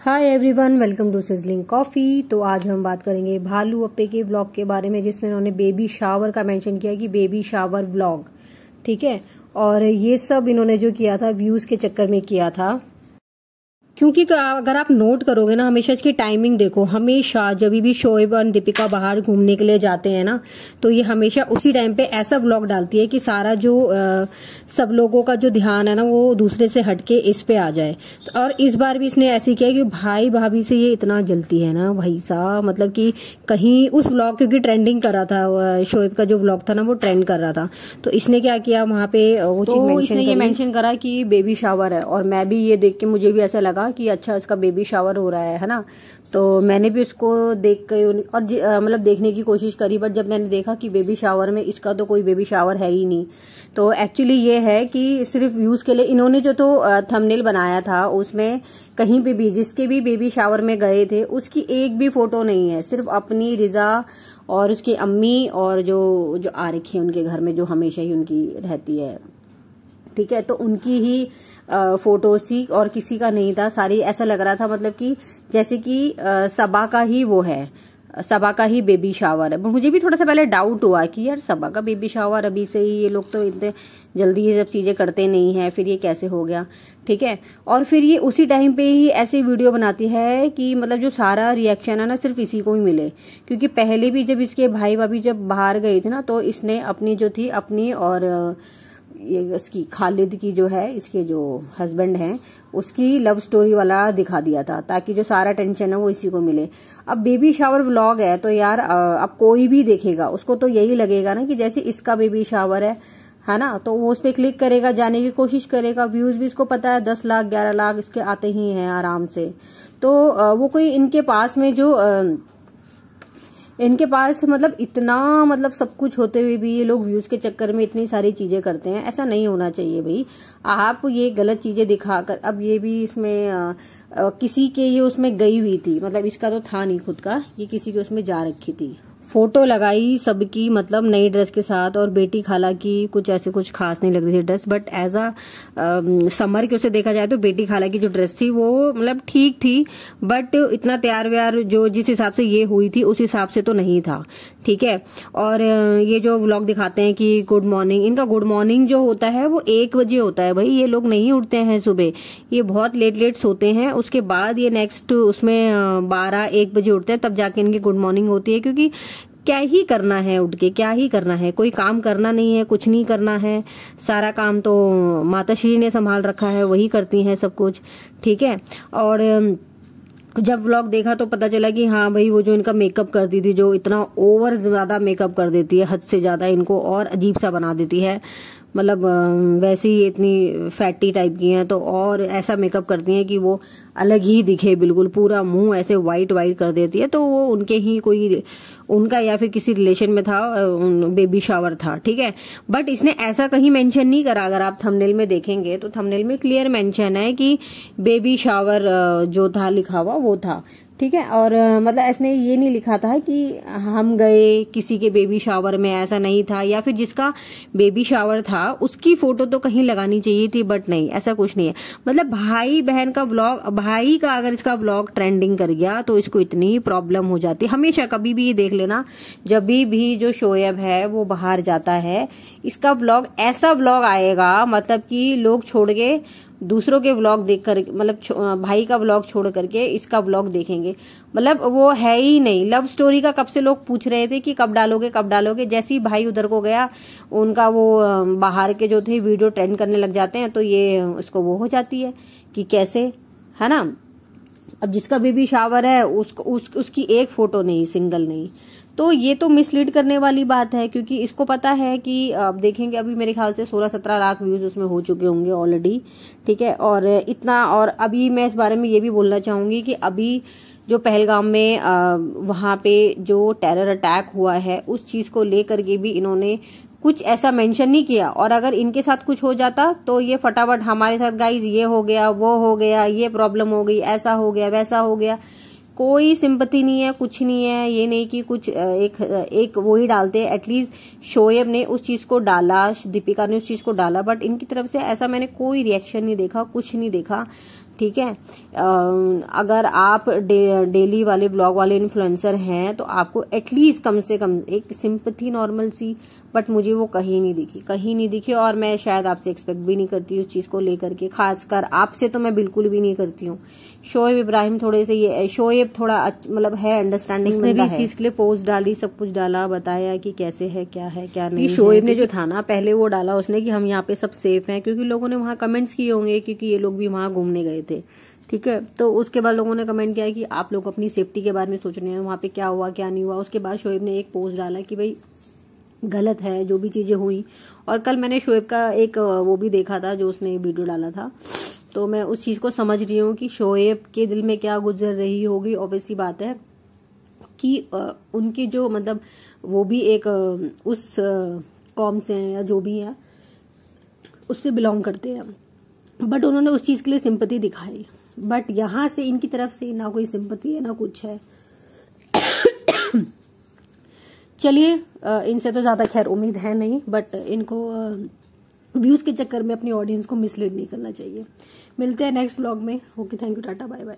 Hi everyone, welcome to sizzling coffee. तो आज हम बात करेंगे भालू अप्पे के व्लॉग के बारे में, जिसमें उन्होंने बेबी शावर का मेंशन किया कि बेबी शावर व्लॉग। ठीक है, और ये सब इन्होंने जो किया था व्यूज के चक्कर में किया था, क्योंकि अगर आप नोट करोगे ना, हमेशा इसकी टाइमिंग देखो। हमेशा जब भी शोएब और दीपिका बाहर घूमने के लिए जाते हैं ना, तो ये हमेशा उसी टाइम पे ऐसा व्लॉग डालती है कि सारा जो सब लोगों का जो ध्यान है ना, वो दूसरे से हटके इस पे आ जाए। और इस बार भी इसने ऐसी किया कि भाई भाभी से ये इतना जलती है ना भाई साहब, मतलब कि कहीं उस व्लॉग, क्योंकि ट्रेंडिंग कर रहा था, शोएब का जो व्लॉग था ना वो ट्रेंड कर रहा था, तो इसने क्या किया वहां पे वो चीज इसने ये मेंशन करा कि बेबी शावर है। और मैं भी ये देख के मुझे भी ऐसा लगा कि अच्छा इसका बेबी शावर हो रहा है ना। तो मैंने भी उसको देख के और मतलब देखने की कोशिश करी, बट जब मैंने देखा कि बेबी शावर में इसका तो कोई बेबी शावर है ही नहीं। तो एक्चुअली ये है कि सिर्फ व्यूज के लिए इन्होंने जो तो थंबनेल बनाया था, उसमें कहीं पे भी जिसके भी बेबी शावर में गए थे उसकी एक भी फोटो नहीं है, सिर्फ अपनी रिजा और उसकी अम्मी और जो आ रखी है उनके घर में, जो हमेशा ही उनकी रहती है। ठीक है, तो उनकी ही फोटोज थी और किसी का नहीं था। सारी ऐसा लग रहा था मतलब कि जैसे कि सबा का ही वो है, सबा का ही बेबी शावर है। मुझे भी थोड़ा सा पहले डाउट हुआ कि यार सबा का बेबी शावर, अभी से ही ये लोग तो इतने जल्दी ये सब चीजें करते नहीं है, फिर ये कैसे हो गया। ठीक है, और फिर ये उसी टाइम पे ही ऐसी वीडियो बनाती है कि मतलब जो सारा रिएक्शन है ना सिर्फ इसी को ही मिले। क्योंकि पहले भी जब इसके भाई भाभी जब बाहर गए थे ना, तो इसने अपनी जो थी अपनी और ये उसकी खालिद की जो है, इसके जो हस्बैंड हैं, उसकी लव स्टोरी वाला दिखा दिया था, ताकि जो सारा टेंशन है वो इसी को मिले। अब बेबी शावर व्लॉग है तो यार अब कोई भी देखेगा उसको तो यही लगेगा ना कि जैसे इसका बेबी शावर है ना, तो वो उस पर क्लिक करेगा, जाने की कोशिश करेगा। व्यूज भी इसको पता है 10 लाख 11 लाख इसके आते ही हैं आराम से। तो वो कोई इनके पास में जो इनके पास मतलब इतना मतलब सब कुछ होते हुए भी ये लोग व्यूज के चक्कर में इतनी सारी चीजें करते हैं। ऐसा नहीं होना चाहिए भाई। आप ये गलत चीजें दिखाकर, अब ये भी इसमें किसी के ये उसमें गई हुई थी, मतलब इसका तो था नहीं खुद का, ये किसी के उसमें जा रखी थी। फोटो लगाई सबकी, मतलब नई ड्रेस के साथ, और बेटी खाला की कुछ ऐसे कुछ खास नहीं लग रही थी dress, but as a summer के उसे देखा जाए तो बेटी खाला की जो ड्रेस थी वो मतलब ठीक थी, बट इतना तैयार व्यार जो जिस हिसाब से ये हुई थी उस हिसाब से तो नहीं था। ठीक है, और ये जो व्लॉग दिखाते हैं कि गुड मॉर्निंग, इनका गुड मॉर्निंग जो होता है वो 1 बजे होता है भाई। ये लोग नहीं उठते हैं सुबह, ये बहुत लेट लेट सोते हैं, उसके बाद ये नेक्स्ट उसमें 12-1 बजे उठते हैं, तब जाके इनकी गुड मॉर्निंग होती है। क्योंकि क्या ही करना है उठ के, क्या ही करना है, कोई काम करना नहीं है, कुछ नहीं करना है, सारा काम तो माताश्री ने संभाल रखा है, वही करती हैं सब कुछ। ठीक है, और जब व्लॉग देखा तो पता चला कि हाँ भाई, वो जो इनका मेकअप करती थी, जो इतना ओवर ज्यादा मेकअप कर देती है, हद से ज्यादा इनको और अजीब सा बना देती है, मतलब वैसे ही इतनी फैटी टाइप की हैं, तो और ऐसा मेकअप करती हैं कि वो अलग ही दिखे, बिल्कुल पूरा मुंह ऐसे वाइट वाइट कर देती है। तो वो उनके ही कोई उनका या फिर किसी रिलेशन में था, बेबी शावर था। ठीक है, बट इसने ऐसा कहीं मेंशन नहीं करा। अगर आप थंबनेल में देखेंगे तो थंबनेल में क्लियर मेंशन है कि बेबी शावर जो था लिखा हुआ वो था। ठीक है, और मतलब इसने ये नहीं लिखा था कि हम गए किसी के बेबी शावर में, ऐसा नहीं था। या फिर जिसका बेबी शावर था उसकी फोटो तो कहीं लगानी चाहिए थी, बट नहीं, ऐसा कुछ नहीं है। मतलब भाई बहन का व्लॉग, भाई का अगर इसका व्लॉग ट्रेंडिंग कर गया तो इसको इतनी प्रॉब्लम हो जाती। हमेशा कभी भी ये देख लेना, जब भी जो शोएब है वो बाहर जाता है, इसका व्लॉग ऐसा व्लॉग आएगा मतलब कि लोग छोड़ के दूसरों के व्लॉग देखकर, मतलब भाई का व्लॉग छोड़ करके इसका व्लॉग देखेंगे। मतलब वो है ही नहीं। लव स्टोरी का कब से लोग पूछ रहे थे कि कब डालोगे कब डालोगे। जैसे ही भाई उधर को गया, उनका वो बाहर के जो थे वीडियो ट्रेंड करने लग जाते हैं, तो ये उसको वो हो जाती है कि कैसे, है ना। अब जिसका बेबी शावर है उसकी एक फोटो नहीं, सिंगल नहीं। तो ये तो मिसलीड करने वाली बात है, क्योंकि इसको पता है कि अब देखेंगे, अभी मेरे ख्याल से 16-17 लाख व्यूज उसमें हो चुके होंगे ऑलरेडी। ठीक है, और इतना, और अभी मैं इस बारे में ये भी बोलना चाहूंगी कि अभी जो पहलगाम में वहां पे जो टेरर अटैक हुआ है, उस चीज को लेकर के भी इन्होंने कुछ ऐसा मेंशन नहीं किया। और अगर इनके साथ कुछ हो जाता तो ये फटाफट हमारे साथ गाइज ये हो गया, वो हो गया, ये प्रॉब्लम हो गई, ऐसा हो गया, वैसा हो गया, कोई सिंपैथी नहीं है, कुछ नहीं है। ये नहीं कि कुछ एक वो ही डालते हैं। एटलीस्ट शोएब ने उस चीज को डाला, दीपिका ने उस चीज को डाला, बट इनकी तरफ से ऐसा मैंने कोई रिएक्शन नहीं देखा, कुछ नहीं देखा। ठीक है। अगर आप डेली वाले व्लॉग वाले इन्फ्लुएंसर हैं तो आपको एटलीस्ट कम से कम एक सिंपैथी नॉर्मल सी, बट मुझे वो कहीं नहीं दिखी और मैं शायद आपसे एक्सपेक्ट भी नहीं करती उस चीज को लेकर के, खासकर आपसे तो मैं बिल्कुल भी नहीं करती हूँ। शोएब इब्राहिम थोड़े से ये, शोएब थोड़ा मतलब है अंडरस्टैंडिंग, उसने भी इस चीज के लिए पोस्ट डाली, सब कुछ डाला, बताया कि कैसे है क्या नहीं। शोएब ने जो था ना पहले वो डाला उसने कि हम यहाँ पे सब सेफ हैं, क्योंकि लोगों ने वहां कमेंट्स किए होंगे, क्योंकि ये लोग भी वहां घूमने गए थे, ठीक है। तो उसके बाद लोगों ने कमेंट किया कि आप लोग अपनी सेफ्टी के बारे में सोच रहे हैं, वहां पे क्या हुआ क्या नहीं हुआ। उसके बाद शोएब ने एक पोस्ट डाला कि भाई गलत है जो भी चीजें हुई। और कल मैंने शोएब का एक वो भी देखा था जो उसने वीडियो डाला था, तो मैं उस चीज को समझ रही हूँ कि शोएब के दिल में क्या गुजर रही होगी। ऑब्वियसली बात है कि उनकी जो मतलब वो भी एक उस कौम से हैं या जो भी है उससे बिलोंग करते हैं, बट उन्होंने उस चीज के लिए सिंपैथी दिखाई, बट यहाँ से इनकी तरफ से ना कोई सिंपैथी है ना कुछ है। चलिए इनसे तो ज्यादा खैर उम्मीद है नहीं, बट इनको व्यूज के चक्कर में अपनी ऑडियंस को मिसलीड नहीं करना चाहिए। मिलते हैं नेक्स्ट व्लॉग में। Okay, thank you, tata, bye bye.